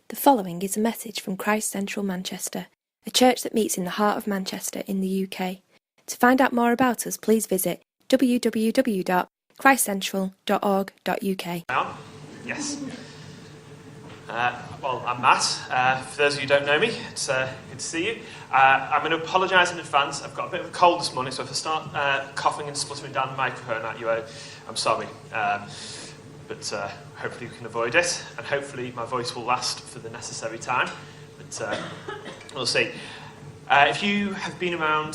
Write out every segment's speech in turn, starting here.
The following is a message from Christ Central Manchester, a church that meets in the heart of Manchester in the UK. To find out more about us, please visit www.christcentral.org.uk. Yes. Well, I'm Matt. For those of you who don't know me, it's good to see you. I'm going to apologise in advance. I've got a bit of a cold this morning, so if I start coughing and spluttering down the microphone at you, I'm sorry. But hopefully we can avoid it, and hopefully my voice will last for the necessary time. But we'll see. If you have been around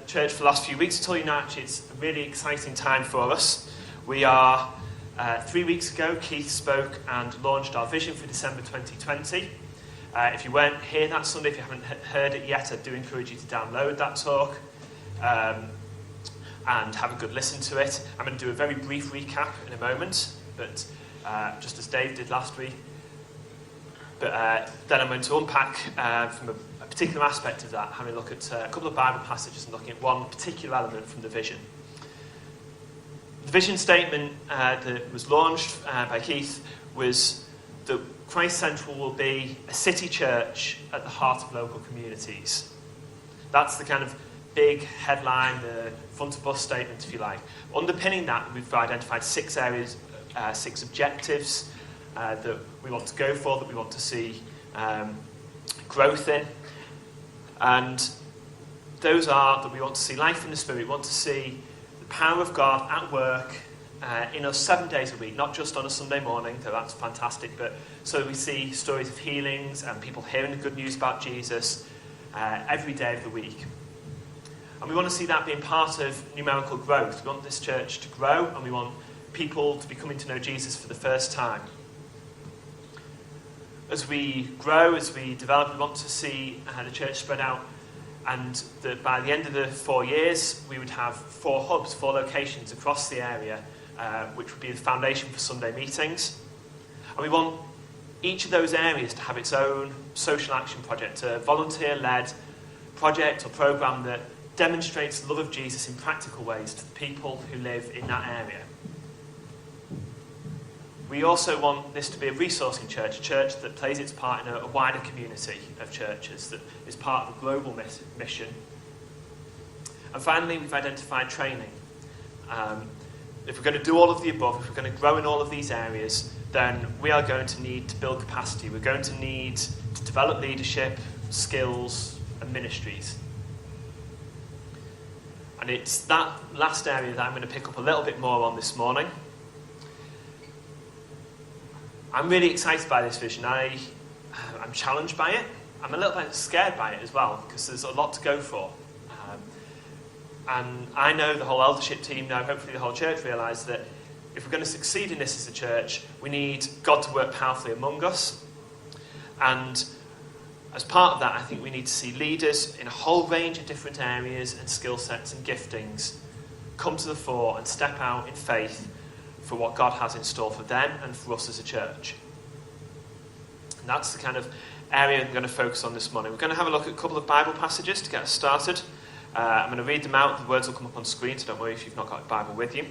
church for the last few weeks, I told you now actually it's a really exciting time for us. We are 3 weeks ago, Keith spoke and launched our vision for December 2020. If you weren't here that Sunday, if you haven't heard it yet, I do encourage you to download that talk and have a good listen to it. I'm going to do a very brief recap in a moment, but just as Dave did last week. But then I'm going to unpack from a particular aspect of that, having a look at a couple of Bible passages and looking at one particular element from the vision. The vision statement that was launched by Keith was that Christ Central will be a city church at the heart of local communities. That's the kind of big headline, the front of bus statement, if you like. Underpinning that, we've identified 6 areas, 6 objectives that we want to go for, that we want to see growth in. And those are that we want to see life in the Spirit, we want to see the power of God at work in us 7 days a week, not just on a Sunday morning, though that's fantastic, but so we see stories of healings and people hearing the good news about Jesus every day of the week. And we want to see that being part of numerical growth. We want this church to grow, and we want people to be coming to know Jesus for the first time. As we grow, as we develop, we want to see the church spread out, and that by the end of the 4 years, we would have 4 hubs, 4 locations across the area, which would be the foundation for Sunday meetings. And we want each of those areas to have its own social action project, a volunteer-led project or programme that demonstrates the love of Jesus in practical ways to the people who live in that area. We also want this to be a resourcing church, a church that plays its part in a wider community of churches, that is part of a global mission. And finally, we've identified training. If we're going to do all of the above, if we're going to grow in all of these areas, then we are going to need to build capacity. We're going to need to develop leadership, skills, and ministries. And it's that last area that I'm going to pick up a little bit more on this morning. I'm really excited by this vision. I'm challenged by it. I'm a little bit scared by it as well, because there's a lot to go for. And I know the whole eldership team know, hopefully the whole church realise that if we're going to succeed in this as a church, we need God to work powerfully among us. And as part of that, I think we need to see leaders in a whole range of different areas and skill sets and giftings come to the fore and step out in faith for what God has in store for them and for us as a church. And that's the kind of area I'm going to focus on this morning. We're going to have a look at a couple of Bible passages to get us started. I'm going to read them out. The words will come up on screen, so don't worry if you've not got a Bible with you.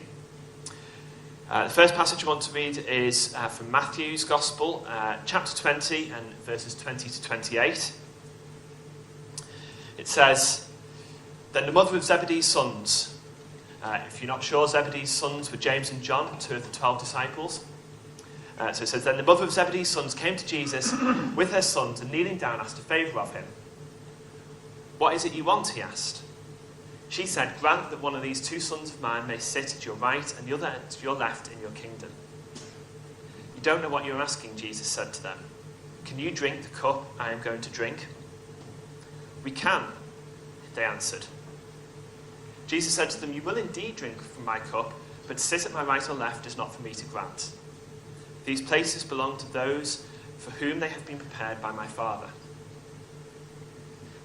The first passage I want to read is from Matthew's Gospel, chapter 20 and verses 20 to 28. It says, "Then the mother of Zebedee's sons," if you're not sure, Zebedee's sons were James and John, 2 of the 12 disciples. So it says, "Then the mother of Zebedee's sons came to Jesus with her sons, and kneeling down asked a favour of him. 'What is it you want?' he asked. She said, 'Grant that one of these 2 sons of mine may sit at your right and the other at your left in your kingdom.' 'You don't know what you're asking,' Jesus said to them. 'Can you drink the cup I am going to drink?' 'We can,' they answered. Jesus said to them, 'You will indeed drink from my cup, but to sit at my right or left is not for me to grant. These places belong to those for whom they have been prepared by my Father.'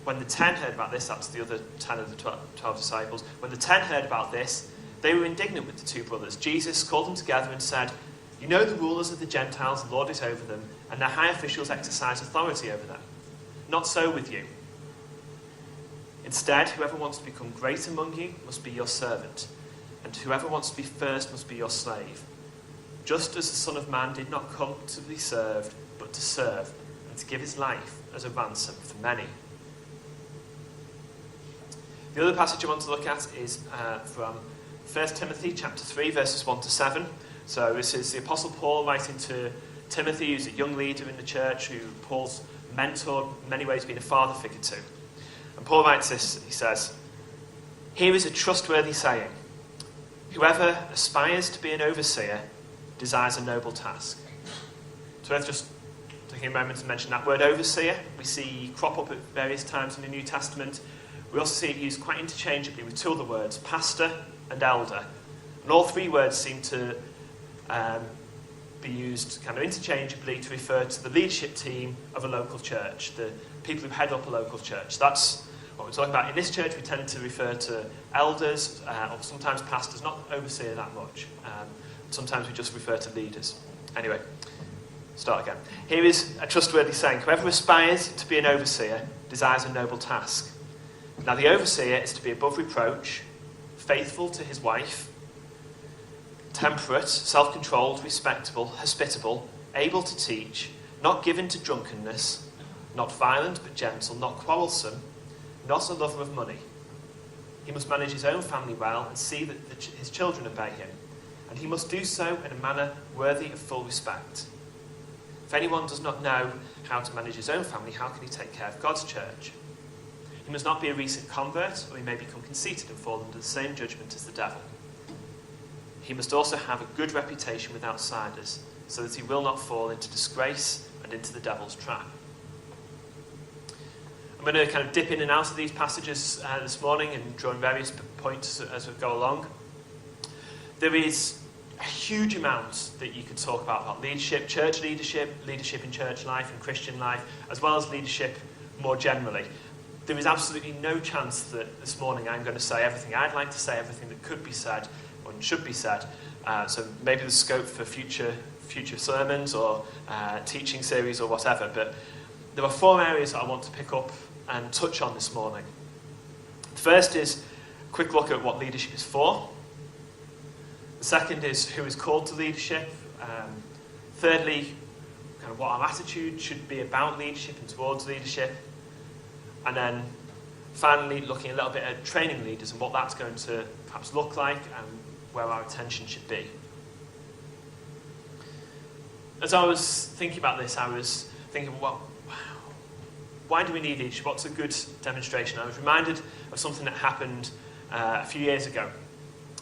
When the 10 heard about this," that's the other 10 of the 12 disciples, "when the 10 heard about this, they were indignant with the 2 brothers. Jesus called them together and said, 'You know the rulers of the Gentiles lord it over them, and their high officials exercise authority over them. Not so with you. Instead, whoever wants to become great among you must be your servant, and whoever wants to be first must be your slave. Just as the Son of Man did not come to be served, but to serve, and to give his life as a ransom for many. The other passage I want to look at is from 1 Timothy chapter 3, verses 1 to 7. So this is the Apostle Paul writing to Timothy, who's a young leader in the church, who Paul's mentored, in many ways been a father figure to. And Paul writes this, he says, "Here is a trustworthy saying. Whoever aspires to be an overseer desires a noble task." So let's just take a moment to mention that word overseer. We see crop up at various times in the New Testament. We also see it used quite interchangeably with two other words, pastor and elder. And all three words seem to be used kind of interchangeably to refer to the leadership team of a local church, the people who head up a local church. That's what we're talking about. In this church, we tend to refer to elders or sometimes pastors, not overseer that much. Sometimes we just refer to leaders. Anyway, start again. Here is a trustworthy saying. Whoever aspires to be an overseer desires a noble task. Now, the overseer is to be above reproach, faithful to his wife, temperate, self-controlled, respectable, hospitable, able to teach, not given to drunkenness, not violent but gentle, not quarrelsome, not a lover of money. He must manage his own family well and see that his children obey him, and he must do so in a manner worthy of full respect. If anyone does not know how to manage his own family, how can he take care of God's church? He must not be a recent convert, or he may become conceited and fall under the same judgment as the devil. He must also have a good reputation with outsiders, so that he will not fall into disgrace and into the devil's trap. I'm going to kind of dip in and out of these passages this morning and draw in various points as we go along. There is a huge amount that you could talk about leadership, church leadership, leadership in church life and Christian life, as well as leadership more generally. There is absolutely no chance that this morning I'm going to say everything I'd like to say, everything that could be said or should be said. So maybe there's scope for future sermons or teaching series or whatever. But there are four areas that I want to pick up and touch on this morning. The first is a quick look at what leadership is for. The second is who is called to leadership. Thirdly, kind of what our attitude should be about leadership and towards leadership. And then finally looking a little bit at training leaders and what that's going to perhaps look like and where our attention should be. As I was thinking about this, I was thinking, well, why do we need leadership? What's a good demonstration? I was reminded of something that happened a few years ago.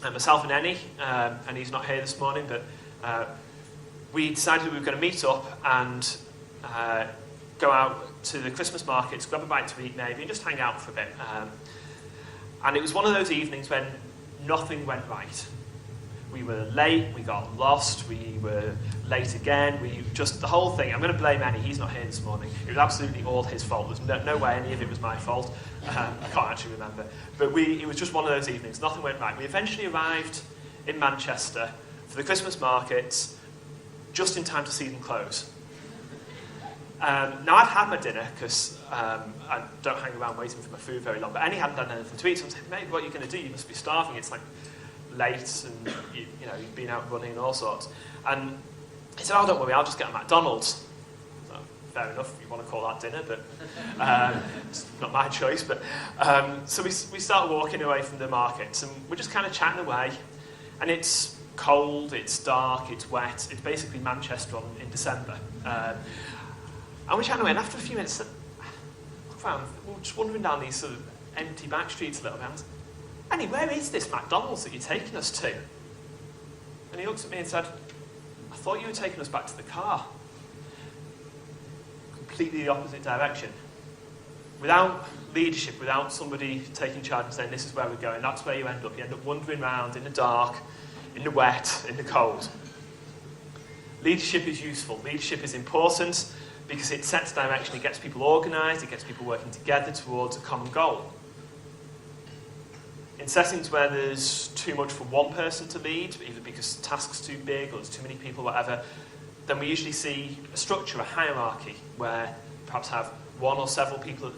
Myself and Annie, and he's not here this morning, but we decided we were going to meet up and go out to the Christmas markets, grab a bite to eat maybe, and just hang out for a bit. And it was one of those evenings when nothing went right. We were late, we got lost, we were late again, the whole thing. I'm going to blame Annie, he's not here this morning. It was absolutely all his fault. There's no way any of it was my fault. I can't actually remember. But it was just one of those evenings, nothing went right. We eventually arrived in Manchester for the Christmas markets just in time to see them close. Now, I'd had my dinner because I don't hang around waiting for my food very long, but Annie hadn't done anything to eat, so I said, mate, what are you going to do? You must be starving. It's like late and you've been out running and all sorts. And he said, oh, don't worry, I'll just get a McDonald's. So, fair enough, if you want to call that dinner, but it's not my choice. But so we start walking away from the markets and we're just kind of chatting away. And it's cold, it's dark, it's wet. It's basically Manchester in December. And we're chatting away, and after a few minutes, we're just wandering down these sort of empty back streets a little bit. Annie, where is this McDonald's that you're taking us to? And he looks at me and said, I thought you were taking us back to the car. Completely the opposite direction. Without leadership, without somebody taking charge and saying, this is where we're going, that's where you end up. You end up wandering around in the dark, in the wet, in the cold. Leadership is useful. Leadership is important because it sets direction, it gets people organised, it gets people working together towards a common goal. In settings where there's too much for one person to lead, either because the task's too big or there's too many people, whatever, then we usually see a structure, a hierarchy, where perhaps have one or several people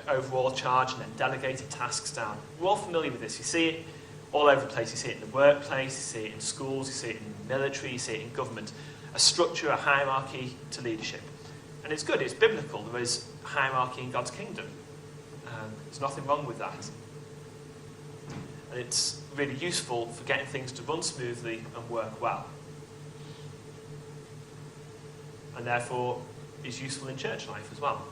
overall charge and then delegated tasks down. We're all familiar with this. You see it all over the place. You see it in the workplace, you see it in schools, you see it in the military, you see it in government. A structure, a hierarchy to leadership. And it's good, it's biblical. There is hierarchy in God's kingdom. There's nothing wrong with that. And it's really useful for getting things to run smoothly and work well. And therefore is useful in church life as well.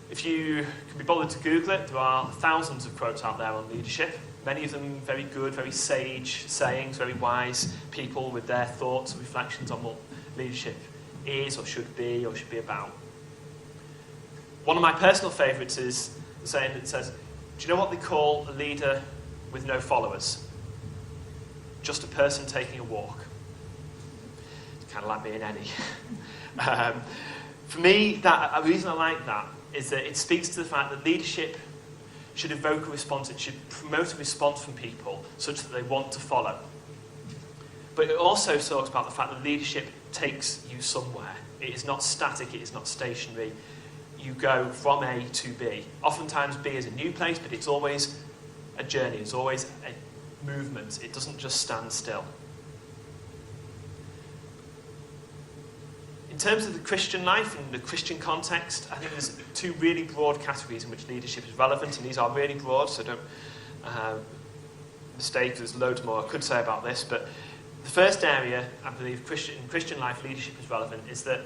If you can be bothered to Google it, there are thousands of quotes out there on leadership. Many of them very good, very sage sayings, very wise people with their thoughts and reflections on what leadership is or should be about. One of my personal favourites is the saying that says, do you know what they call a leader with no followers? Just a person taking a walk. It's kind of like me and Eddie. For me, the reason I like that is that it speaks to the fact that leadership should evoke a response, it should promote a response from people such that they want to follow. But it also talks about the fact that leadership takes you somewhere. It is not static, it is not stationary. You go from A to B. Oftentimes B is a new place, but it's always a journey, it's always a movement. It doesn't just stand still. In terms of the Christian life and the Christian context, I think there's two really broad categories in which leadership is relevant, and these are really broad, so don't mistake, there's loads more I could say about this, but the first area, I believe, in Christian life leadership is relevant, is that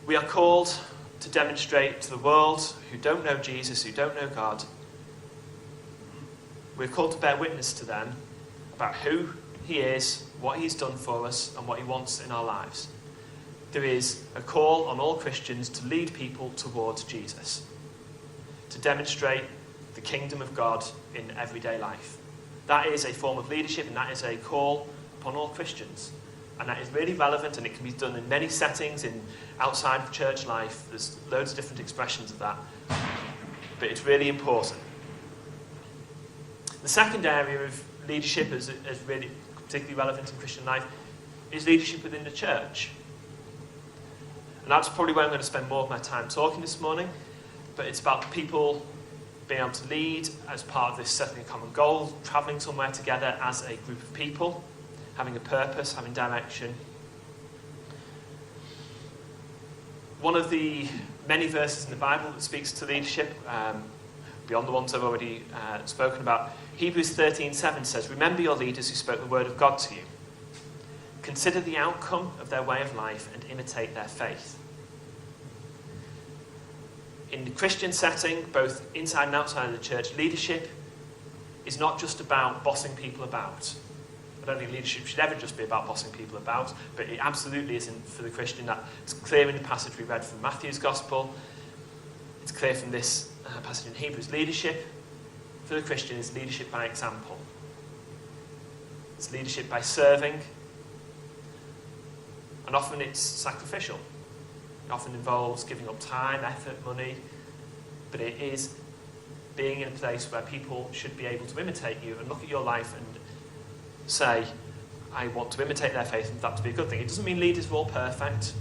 we are called to demonstrate to the world who don't know Jesus, who don't know God, we're called to bear witness to them about who he is, what he's done for us, and what he wants in our lives. There is a call on all Christians to lead people towards Jesus, to demonstrate the kingdom of God in everyday life. That is a form of leadership, and that is a call upon all Christians. And that is really relevant, and it can be done in many settings, outside of church life. There's loads of different expressions of that. But it's really important. The second area of leadership is really particularly relevant in Christian life is leadership within the church. And that's probably where I'm going to spend more of my time talking this morning. But it's about people being able to lead as part of this setting a common goal, travelling somewhere together as a group of people, having a purpose, having direction. One of the many verses in the Bible that speaks to leadership, beyond the ones I've already spoken about, Hebrews 13:7 says, "Remember your leaders who spoke the word of God to you. Consider the outcome of their way of life and imitate their faith." In the Christian setting, both inside and outside of the church, leadership is not just about bossing people about. I don't think leadership should ever just be about bossing people about, but it absolutely isn't for the Christian. It's clear in the passage we read from Matthew's Gospel. It's clear from this passage in Hebrews. Leadership for the Christian is leadership by example. It's leadership by serving, and often it's sacrificial. It often involves giving up time, effort, money, but it is being in a place where people should be able to imitate you and look at your life and say, I want to imitate their faith, and that to be a good thing. It doesn't mean leaders are all perfect.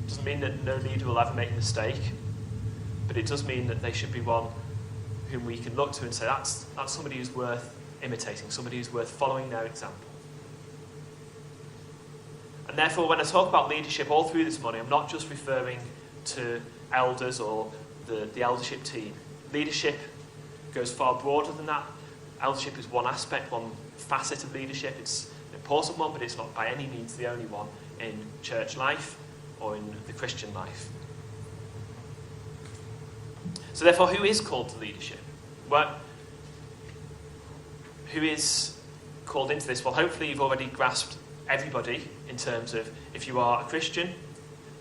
It doesn't mean that no leader will ever make a mistake, but it does mean that they should be one whom we can look to and say, that's somebody who's worth imitating, somebody who's worth following their example. And therefore, when I talk about leadership all through this morning, I'm not just referring to elders or the eldership team. Leadership goes far broader than that. Eldership is one aspect, one facet of leadership. It's an important one, but it's not by any means the only one in church life or in the Christian life. So therefore, who is called to leadership? Well, who is called into this? Well, hopefully you've already grasped everybody in terms of if you are a Christian,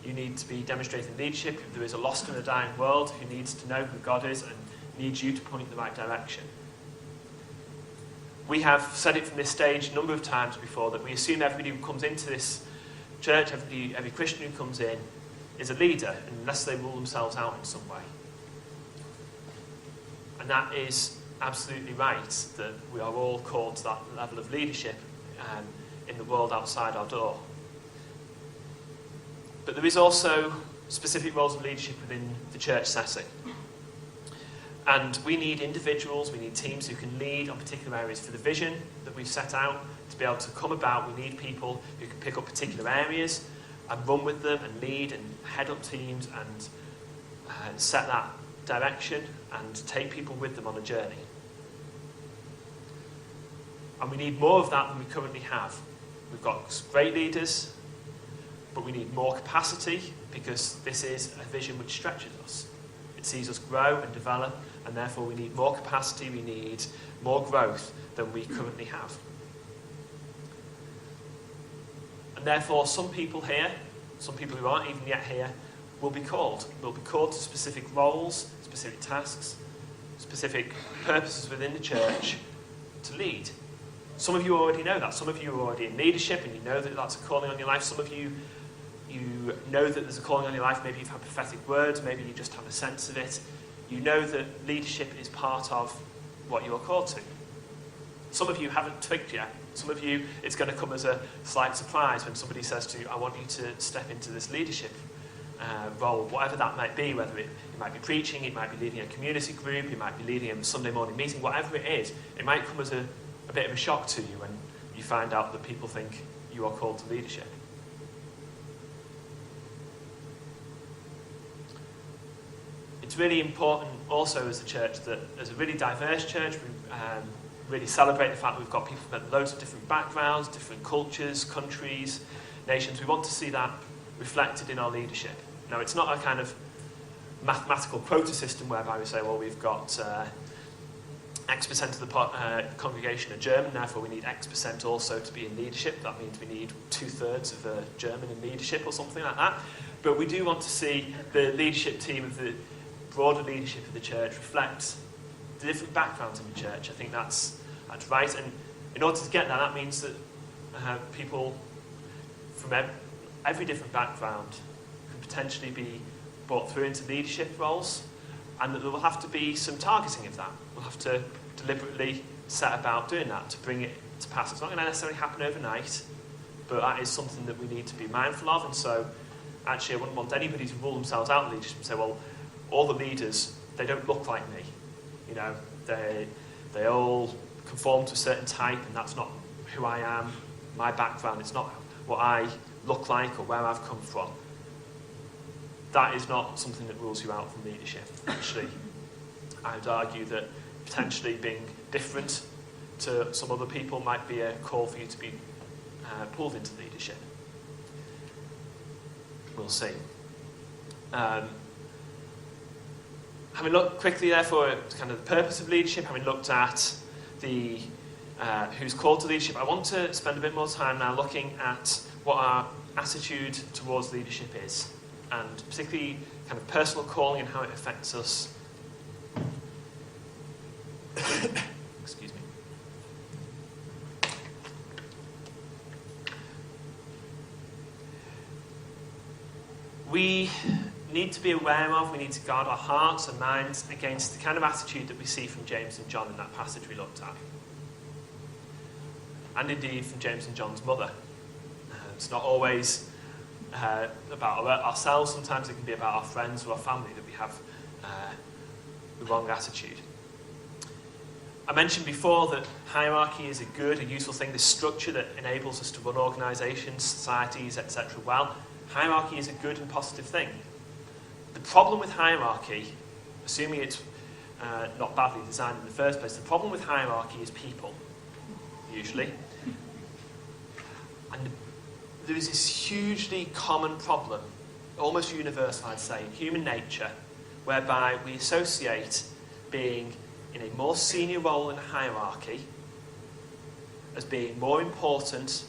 you need to be demonstrating leadership. If there is a lost and a dying world who needs to know who God is and needs you to point in the right direction. We have said it from this stage a number of times before that we assume everybody who comes into this church, every Christian who comes in, is a leader unless they rule themselves out in some way. And that is absolutely right, that we are all called to that level of leadership in the world outside our door. But there is also specific roles of leadership within the church setting. And we need individuals, we need teams who can lead on particular areas for the vision that we've set out to be able to come about. We need people who can pick up particular areas and run with them and lead and head up teams and set that direction and take people with them on a journey. And we need more of that than we currently have. We've got great leaders, but we need more capacity because this is a vision which stretches us. It sees us grow and develop, and therefore we need more capacity, we need more growth than we currently have. And therefore some people here, some people who aren't even yet here, will be called. They'll be called to specific roles, specific tasks, specific purposes within the church to lead. Some of you already know that. Some of you are already in leadership and you know that that's a calling on your life. Some of you know that there's a calling on your life. Maybe you've had prophetic words. Maybe you just have a sense of it. You know that leadership is part of what you are called to. Some of you haven't twigged yet. Some of you, it's going to come as a slight surprise when somebody says to you, I want you to step into this leadership role, whatever that might be, whether it might be preaching, it might be leading a community group, it might be leading a Sunday morning meeting, whatever it is, it might come as a bit of a shock to you when you find out that people think you are called to leadership. It's really important also as a church that as a really diverse church, we really celebrate the fact that we've got people from loads of different backgrounds, different cultures, countries, nations. We want to see that reflected in our leadership. Now, it's not a kind of mathematical quota system whereby we say, well, we've got X% of the congregation are German, therefore we need X% also to be in leadership. That means we need 2/3 of a German in leadership or something like that. But we do want to see the leadership team of the broader leadership of the church reflect the different backgrounds in the church. I think that's right. And in order to get that means that people from every different background can potentially be brought through into leadership roles, and that there will have to be some targeting of that. We'll have to deliberately set about doing that to bring it to pass. It's not going to necessarily happen overnight, but that is something that we need to be mindful of. And so actually I wouldn't want anybody to rule themselves out of leadership and say, well, all the leaders, they don't look like me. You know, they all conform to a certain type, and that's not who I am, my background. It's not what I look like or where I've come from. That is not something that rules you out from leadership. Actually, I would argue that potentially being different to some other people might be a call for you to be pulled into leadership. We'll see. Having looked quickly, therefore, at kind of the purpose of leadership, having looked at the who's called to leadership, I want to spend a bit more time now looking at what our attitude towards leadership is, and particularly kind of personal calling and how it affects us. Excuse me. We need to be aware of, we need to guard our hearts and minds against the kind of attitude that we see from James and John in that passage we looked at. And indeed from James and John's mother. It's not always about ourselves, sometimes it can be about our friends or our family that we have the wrong attitude. I mentioned before that hierarchy is a useful thing, this structure that enables us to run organisations, societies, etc. well. Hierarchy is a good and positive thing. The problem with hierarchy, assuming it's not badly designed in the first place, the problem with hierarchy is people, usually. And there is this hugely common problem, almost universal I'd say, in human nature, whereby we associate being in a more senior role in a hierarchy as being more important,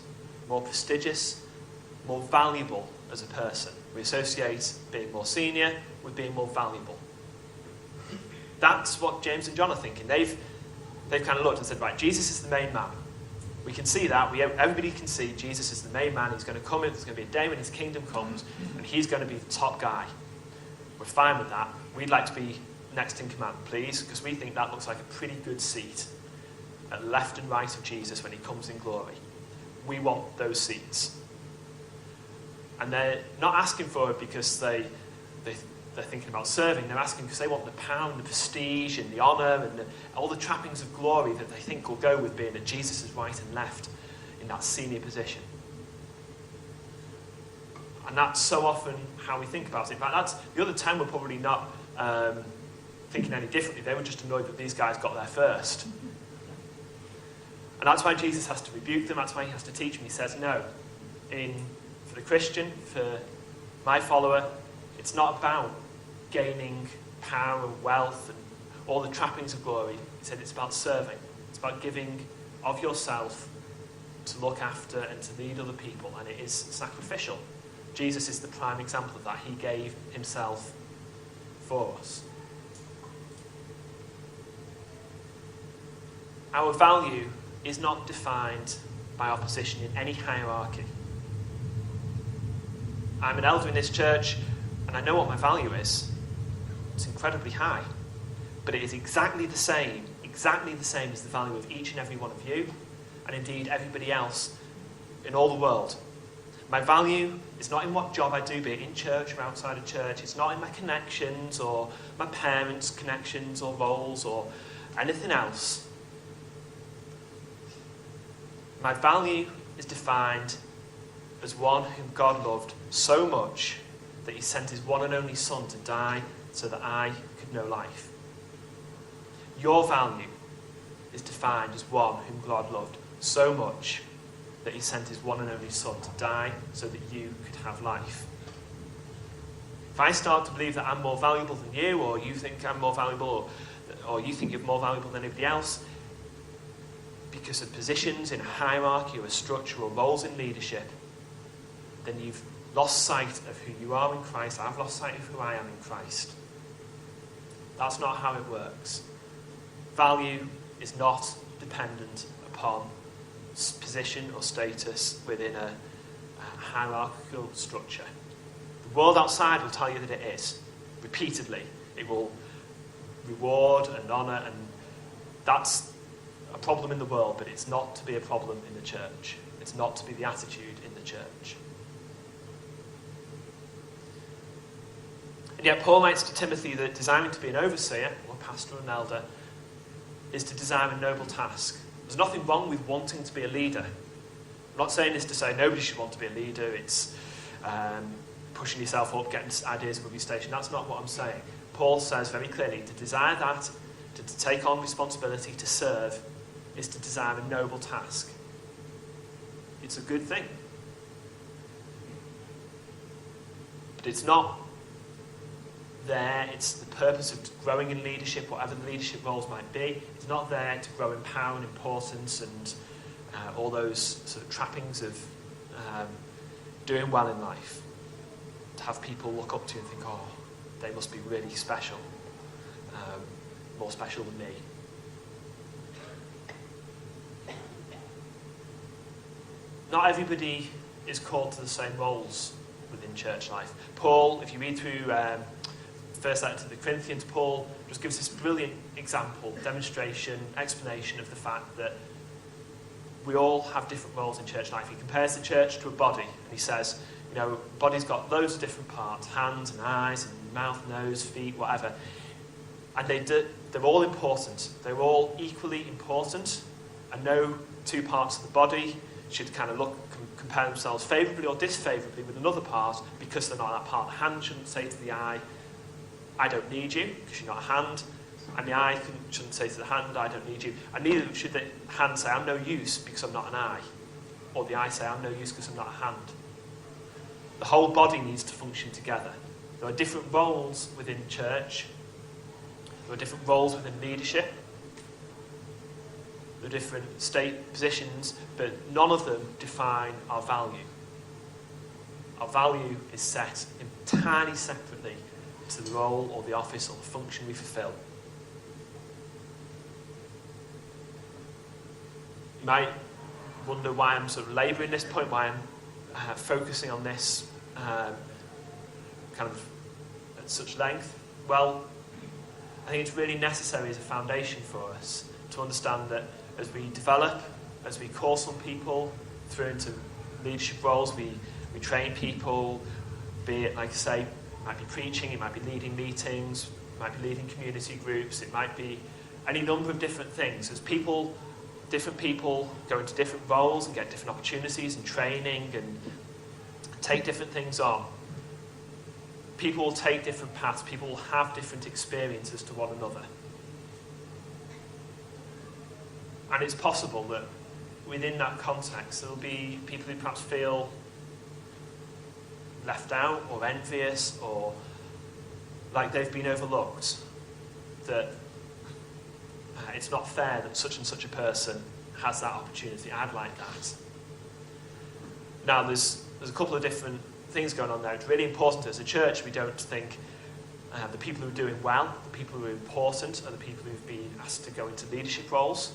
more prestigious, more valuable as a person. We associate being more senior with being more valuable. That's what James and John are thinking. They've kind of looked and said, right, Jesus is the main man. We can see that. Everybody can see Jesus is the main man. He's going to come in. There's going to be a day when his kingdom comes, and he's going to be the top guy. We're fine with that. We'd like to be next in command, please, because we think that looks like a pretty good seat at left and right of Jesus when he comes in glory. We want those seats. And they're not asking for it because they're thinking about serving. They're asking because they want the power and the prestige and the honour and all the trappings of glory that they think will go with being at Jesus' right and left in that senior position. And that's so often how we think about it. In fact, the other 10 were probably not thinking any differently. They were just annoyed that these guys got there first. And that's why Jesus has to rebuke them. That's why he has to teach them. He says, no, for the Christian, for my follower, it's not about gaining power and wealth and all the trappings of glory. He said it's about serving. It's about giving of yourself to look after and to lead other people, and it is sacrificial. Jesus is the prime example of that. He gave himself for us. Our value is not defined by our position in any hierarchy. I'm an elder in this church, and I know what my value is. It's incredibly high. But it is exactly the same as the value of each and every one of you, and indeed everybody else in all the world. My value is not in what job I do, be it in church or outside of church. It's not in my connections or my parents' connections or roles or anything else. My value is defined as one whom God loved so much that he sent his one and only Son to die so that I could know life. Your value is defined as one whom God loved so much that he sent his one and only Son to die so that you could have life. If I start to believe that I'm more valuable than you, or you think I'm more valuable, or you think you're more valuable than anybody else, because of positions in a hierarchy or a structure or roles in leadership, then you've lost sight of who you are in Christ. I've lost sight of who I am in Christ. That's not how it works. Value is not dependent upon position or status within a hierarchical structure. The world outside will tell you that it is, repeatedly. It will reward and honour, and that's a problem in the world, but it's not to be a problem in the church. It's not to be the attitude in the church. And yet Paul writes to Timothy that desiring to be an overseer, or pastor or an elder, is to desire a noble task. There's nothing wrong with wanting to be a leader. I'm not saying this to say nobody should want to be a leader. It's pushing yourself up, getting ideas above your station. That's not what I'm saying. Paul says very clearly, to desire that, to take on responsibility, to serve, is to desire a noble task. It's a good thing. But it's not there, it's the purpose of growing in leadership, whatever the leadership roles might be. It's not there to grow in power and importance and all those sort of trappings of doing well in life. To have people look up to you and think, oh, they must be really special, more special than me. Not everybody is called to the same roles within church life. Paul, if you read through first letter to the Corinthians, Paul just gives this brilliant example, demonstration, explanation of the fact that we all have different roles in church life. He compares the church to a body, and he says, you know, body's got loads of different parts, hands and eyes and mouth, nose, feet, whatever. And they're all important. They're all equally important, and no two parts of the body should kind of compare themselves favourably or disfavourably with another part because they're not that part. The hand shouldn't say to the eye, I don't need you, because you're not a hand. And the eye shouldn't say to the hand, I don't need you. And neither should the hand say, I'm no use because I'm not an eye. Or the eye say, I'm no use because I'm not a hand. The whole body needs to function together. There are different roles within church. There are different roles within leadership. There are different state positions, but none of them define our value. Our value is set entirely separately to the role or the office or the function we fulfill. You might wonder why I'm sort of labouring this point, why I'm focusing on this kind of at such length. Well, I think it's really necessary as a foundation for us to understand that as we develop, as we call some people through into leadership roles, we train people, be it, like I say, it might be preaching, it might be leading meetings, it might be leading community groups, it might be any number of different things. As different people go into different roles and get different opportunities and training and take different things on. People will take different paths. People will have different experiences to one another. And it's possible that within that context, there will be people who perhaps feel left out or envious or like they've been overlooked, that it's not fair that such and such a person has that opportunity. I'd like that. Now, there's a couple of different things going on there. It's really important as a church we don't think the people who are doing well, the people who are important, are the people who've been asked to go into leadership roles,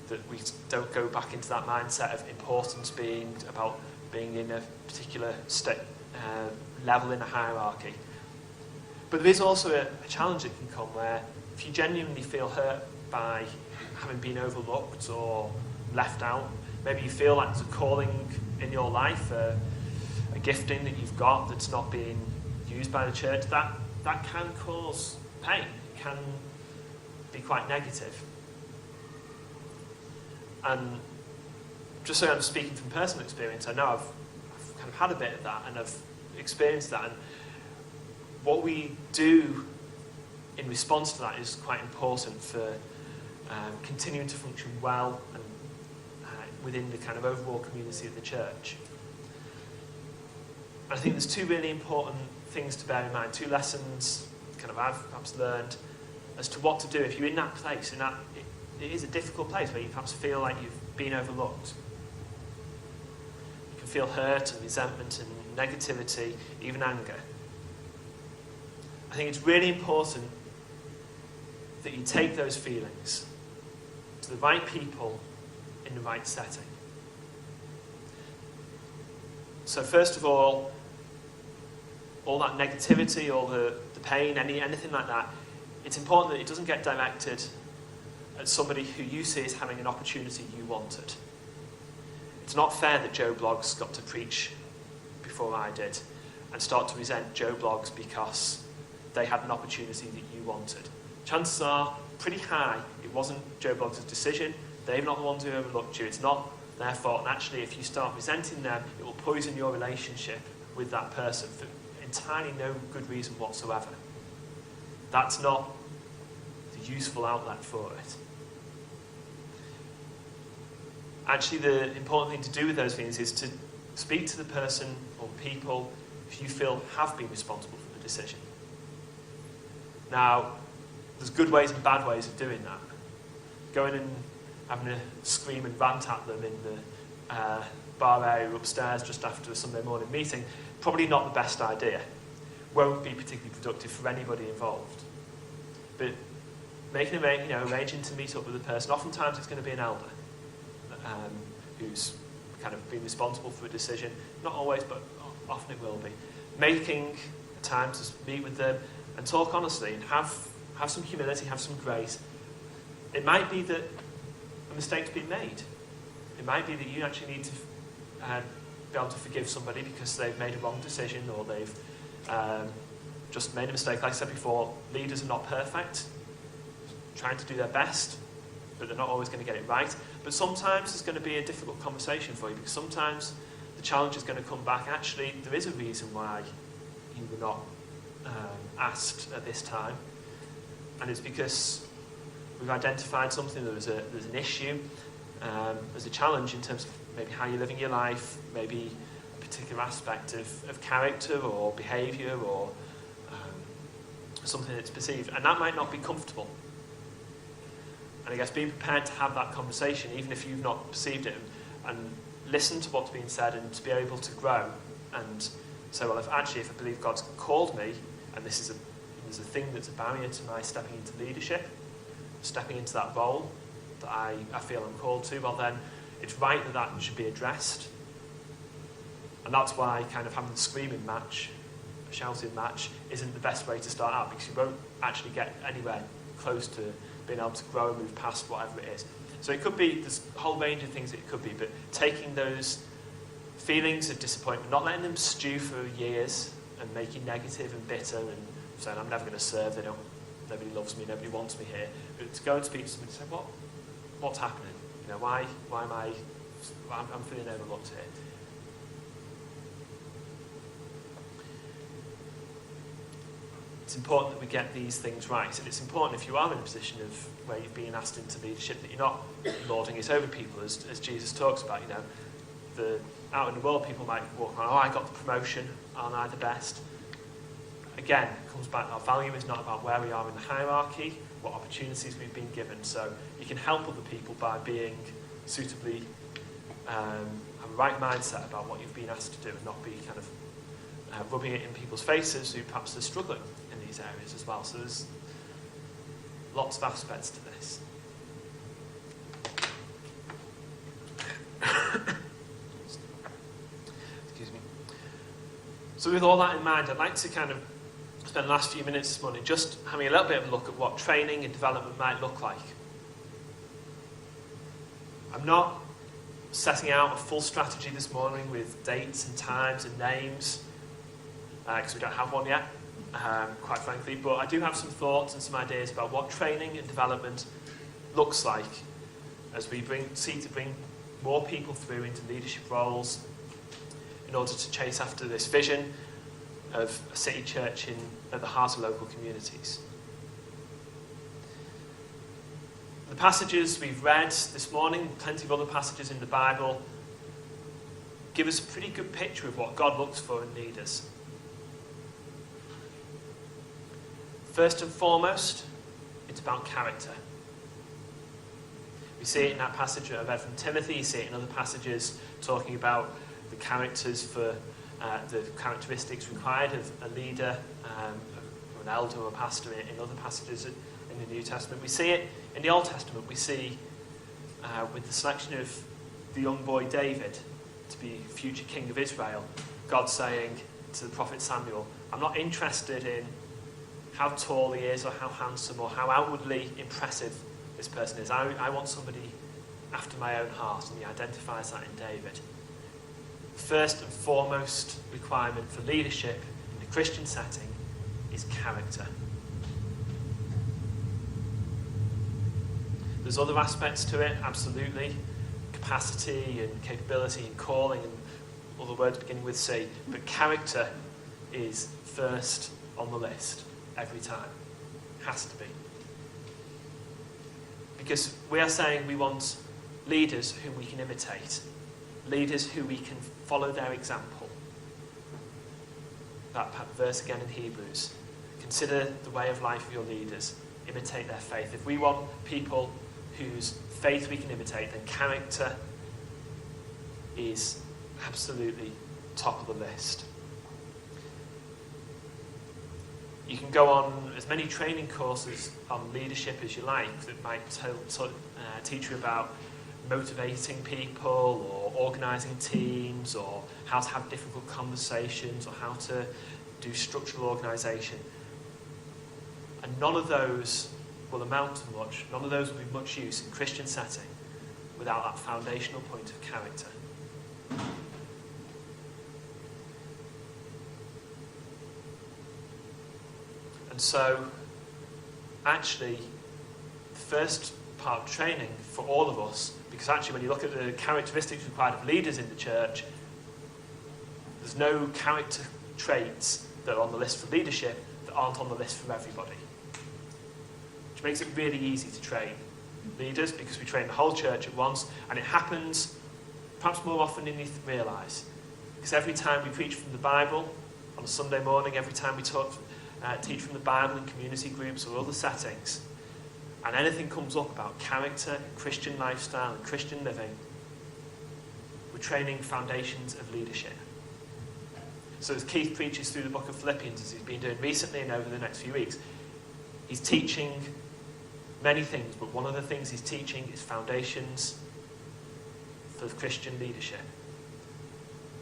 that we don't go back into that mindset of importance being about being in a particular level in a hierarchy. But there is also a challenge that can come where if you genuinely feel hurt by having been overlooked or left out, maybe you feel like there's a calling in your life, a gifting that you've got that's not being used by the church, that can cause pain. It can be quite negative. And just so I'm speaking from personal experience, I know I've kind of had a bit of that and I've experienced that. And what we do in response to that is quite important for continuing to function well and within the kind of overall community of the church. And I think there's two really important things to bear in mind, two lessons kind of I've perhaps learned as to what to do if you're in that place, it is a difficult place where you perhaps feel like you've been overlooked. You can feel hurt and resentment and negativity, even anger. I think it's really important that you take those feelings to the right people in the right setting. So first of all that negativity, all the pain, anything like that, it's important that it doesn't get directed at somebody who you see as having an opportunity you wanted. It's not fair that Joe Bloggs got to preach before I did and start to resent Joe Bloggs because they had an opportunity that you wanted. Chances are pretty high it wasn't Joe Bloggs' decision. They're not the ones who overlooked you. It's not their fault. And actually, if you start resenting them, it will poison your relationship with that person for entirely no good reason whatsoever. That's not the useful outlet for it. Actually, the important thing to do with those things is to speak to the person or people who you feel have been responsible for the decision. Now, there's good ways and bad ways of doing that. Going and having a scream and rant at them in the bar area upstairs just after a Sunday morning meeting, probably not the best idea. Won't be particularly productive for anybody involved. But arranging to meet up with a person, oftentimes it's going to be an elder who's kind of been responsible for a decision. Not always, but often it will be. Making a time to meet with them and talk honestly and have some humility, have some grace. It might be that a mistake's been made. It might be that you actually need to be able to forgive somebody because they've made a wrong decision or they've just made a mistake. Like I said before, leaders are not perfect, trying to do their best, but they're not always going to get it right. But sometimes there's going to be a difficult conversation for you because sometimes the challenge is going to come back. Actually, there is a reason why you were not asked at this time, and it's because we've identified something. There's an issue, there's a challenge in terms of maybe how you're living your life, maybe a particular aspect of character or behaviour or something that's perceived, and that might not be comfortable. And I guess being prepared to have that conversation, even if you've not perceived it, and listen to what's being said and to be able to grow and say, well, if I believe God's called me, and there's a thing that's a barrier to my stepping into leadership, stepping into that role that I feel I'm called to, well then it's right that should be addressed. And that's why kind of having the screaming match, a shouting match, isn't the best way to start out, because you won't actually get anywhere close to being able to grow and move past whatever it is. So it could be, there's a whole range of things it could be, but taking those feelings of disappointment, not letting them stew for years and make you negative and bitter and saying, I'm never going to serve, nobody loves me, nobody wants me here. But to go and speak to somebody and say, what's happening? Why am I'm feeling overlooked here? it's important that we get these things right. And it's important if you are in a position of where you've been asked into leadership that you're not lording it over people, as Jesus talks about. Out in the world, people might walk around, I got the promotion, aren't I the best? Again, it comes back, our value is not about where we are in the hierarchy, what opportunities we've been given. So you can help other people by being suitably, have a right mindset about what you've been asked to do and not be kind of rubbing it in people's faces who perhaps are struggling in these areas as well. So there's lots of aspects to this. Excuse me. So with all that in mind, I'd like to kind of spend the last few minutes this morning just having a little bit of a look at what training and development might look like. I'm not setting out a full strategy this morning with dates and times and names, because we don't have one yet, quite frankly, but I do have some thoughts and some ideas about what training and development looks like as we seek to bring more people through into leadership roles in order to chase after this vision of a city church at the heart of local communities. The passages we've read this morning, plenty of other passages in the Bible, give us a pretty good picture of what God looks for in leaders. First and foremost, it's about character. We see it in that passage I've read from Timothy, you see it in other passages talking about the characters for the characteristics required of a leader, or an elder or a pastor in other passages in the New Testament. We see it in the Old Testament. We see with the selection of the young boy David to be future king of Israel, God saying to the prophet Samuel, I'm not interested in how tall he is or how handsome or how outwardly impressive this person is. I want somebody after my own heart, and he identifies that in David. First and foremost requirement for leadership in the Christian setting is character. There's other aspects to it, absolutely. Capacity and capability and calling and other words beginning with C. But character is first on the list every time. Has to be. Because we are saying we want leaders whom we can imitate. Leaders who we can follow their example. That verse again in Hebrews. Consider the way of life of your leaders. Imitate their faith. If we want people whose faith we can imitate, then character is absolutely top of the list. You can go on as many training courses on leadership as you like that might teach you about motivating people or organising teams or how to have difficult conversations or how to do structural organisation. And none of those will amount to much, none of those will be much use in Christian setting without that foundational point of character. And so, actually, the first part of training for all of us, because actually when you look at the characteristics required of leaders in the church, there's no character traits that are on the list for leadership that aren't on the list for everybody. Which makes it really easy to train leaders because we train the whole church at once, and it happens perhaps more often than you realise. Because every time we preach from the Bible on a Sunday morning, every time we teach from the Bible in community groups or other settings, and anything comes up about character, and Christian lifestyle and Christian living, we're training foundations of leadership. So as Keith preaches through the book of Philippians, as he's been doing recently and over the next few weeks, he's teaching many things, but one of the things he's teaching is foundations for Christian leadership.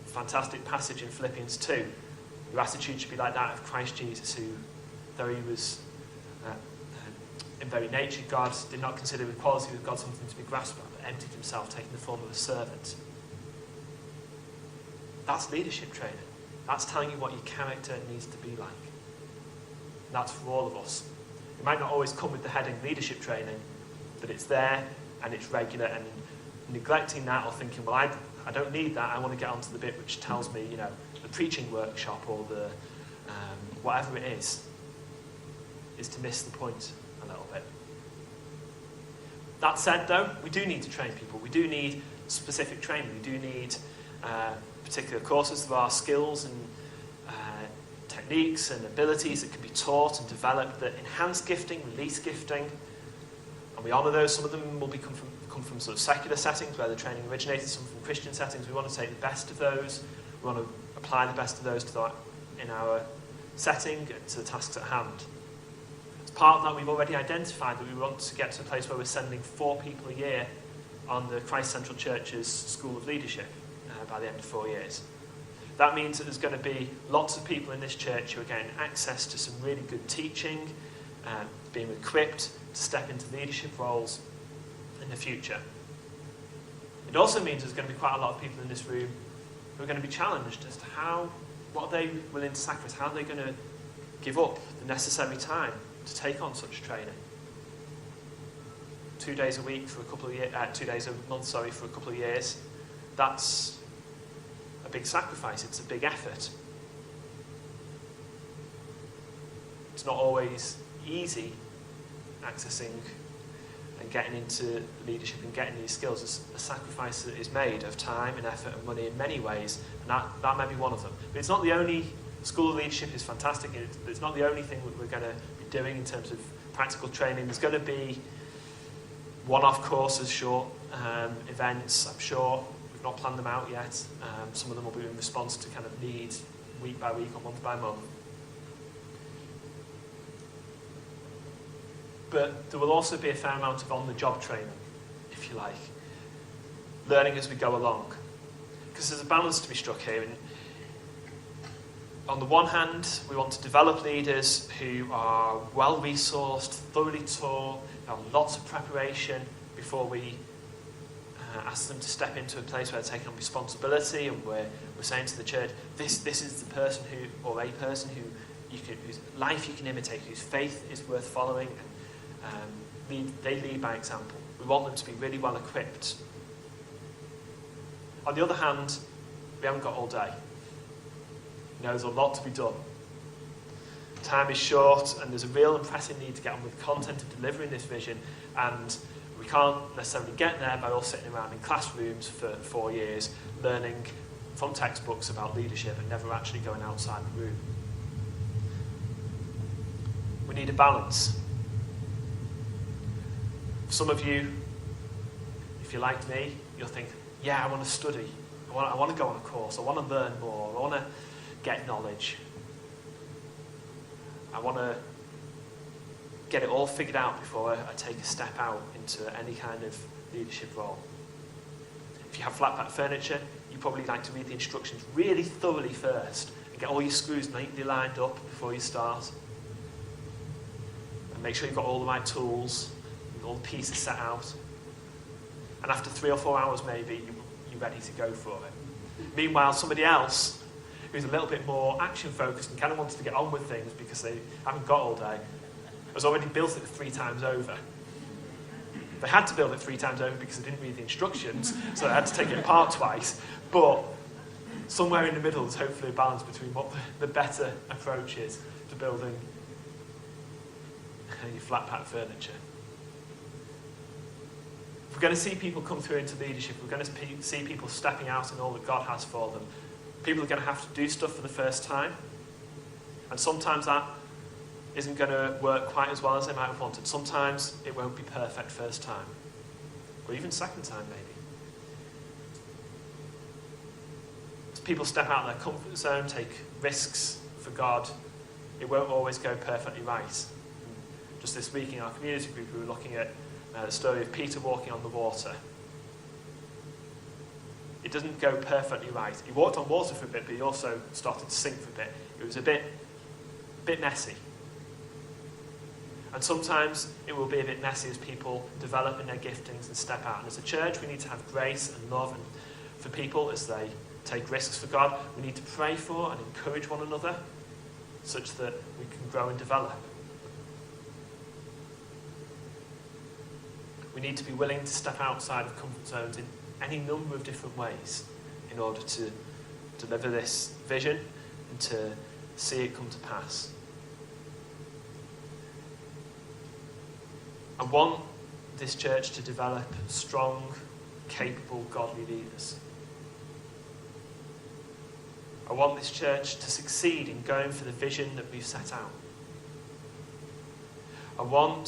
Fantastic passage in Philippians 2. Your attitude should be like that of Christ Jesus, who, though he was in very nature God, did not consider equality with God something to be grasped at, but emptied himself, taking the form of a servant. That's leadership training. That's telling you what your character needs to be like. That's for all of us. It might not always come with the heading leadership training, but it's there and it's regular, and neglecting that or thinking, well, I don't need that, I want to get onto the bit which tells me, the preaching workshop or the whatever it is. is to miss the point a little bit. That said, though, we do need to train people. We do need specific training. We do need particular courses. There are skills and techniques and abilities that can be taught and developed that enhance gifting, release gifting, and we honour those. Some of them will come from sort of secular settings where the training originated, some from Christian settings. We want to take the best of those. We want to apply the best of those in our setting and to the tasks at hand. As part of that, we've already identified that we want to get to a place where we're sending 4 people a year on the Christ Central Church's School of Leadership by the end of 4 years. That means that there's going to be lots of people in this church who are getting access to some really good teaching, being equipped to step into leadership roles in the future. It also means there's going to be quite a lot of people in this room who are going to be challenged as to what are they willing to sacrifice, how are they going to give up the necessary time to take on such training. 2 days a week for a couple of years, 2 days a month, for a couple of years. That's a big sacrifice. It's a big effort. It's not always easy accessing and getting into leadership and getting these skills. It's a sacrifice that is made of time and effort and money in many ways, and that may be one of them. But it's not the only. School of Leadership is fantastic. It's not the only thing that we're going to be doing in terms of practical training. There's going to be one-off courses, short events, I'm sure. We've not planned them out yet. Some of them will be in response to kind of needs week by week or month by month. But there will also be a fair amount of on-the-job training, if you like. Learning as we go along. Because there's a balance to be struck here. And on the one hand, we want to develop leaders who are well-resourced, thoroughly taught, have lots of preparation before we ask them to step into a place where they're taking on responsibility, and we're saying to the church, this is the person whose life you can imitate, whose faith is worth following, and they lead by example. We want them to be really well equipped. On the other hand, we haven't got all day. There's a lot to be done. Time is short, and there's a real and pressing need to get on with the content of delivering this vision, and we can't necessarily get there by all sitting around in classrooms for 4 years, learning from textbooks about leadership and never actually going outside the room. We need a balance. For some of you, if you're like me, you'll think, yeah, I want to study. I want to go on a course. I want to learn more. I want to get knowledge. I want to get it all figured out before I take a step out into any kind of leadership role. If you have flat pack furniture, you probably like to read the instructions really thoroughly first and get all your screws neatly lined up before you start. And make sure you've got all the right tools and all the pieces set out. And after 3 or 4 hours maybe, you're ready to go for it. Meanwhile, somebody else who's a little bit more action focused and kind of wants to get on with things because they haven't got all day, has already built it 3 times over. They had to build it 3 times over because they didn't read the instructions, so they had to take it apart twice. But somewhere in the middle is hopefully a balance between what the better approach is to building your flat pack furniture. If we're going to see people come through into leadership, we're going to see people stepping out in all that God has for them, people are going to have to do stuff for the first time. And sometimes that isn't going to work quite as well as they might have wanted. Sometimes it won't be perfect first time. Or even second time, maybe. As people step out of their comfort zone, take risks for God, it won't always go perfectly right. Just this week in our community group, we were looking at the story of Peter walking on the water. It doesn't go perfectly right. He walked on water for a bit, but he also started to sink for a bit. It was a bit messy. And sometimes it will be a bit messy as people develop in their giftings and step out. And as a church, we need to have grace and love for people as they take risks for God. We need to pray for and encourage one another such that we can grow and develop. We need to be willing to step outside of comfort zones in any number of different ways in order to deliver this vision and to see it come to pass. I want this church to develop strong, capable, godly leaders. I want this church to succeed in going for the vision that we've set out. I want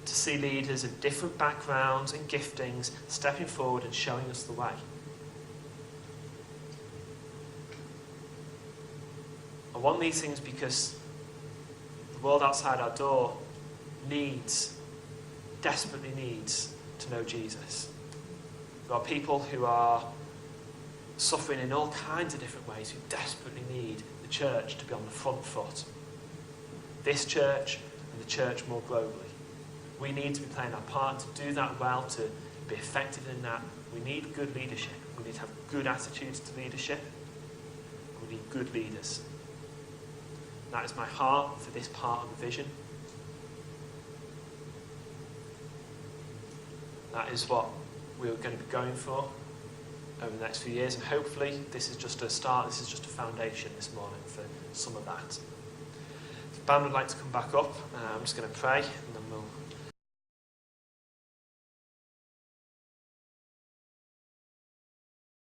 to see leaders of different backgrounds and giftings stepping forward and showing us the way. I want these things because the world outside our door desperately needs to know Jesus. There are people who are suffering in all kinds of different ways who desperately need the church to be on the front foot. This church and the church more globally. We need to be playing our part to do that well, to be effective in that. We need good leadership. We need to have good attitudes to leadership. And we need good leaders. That is my heart for this part of the vision. That is what we're going to be going for over the next few years, and hopefully this is just a start, this is just a foundation this morning for some of that. If the band would like to come back up, I'm just going to pray.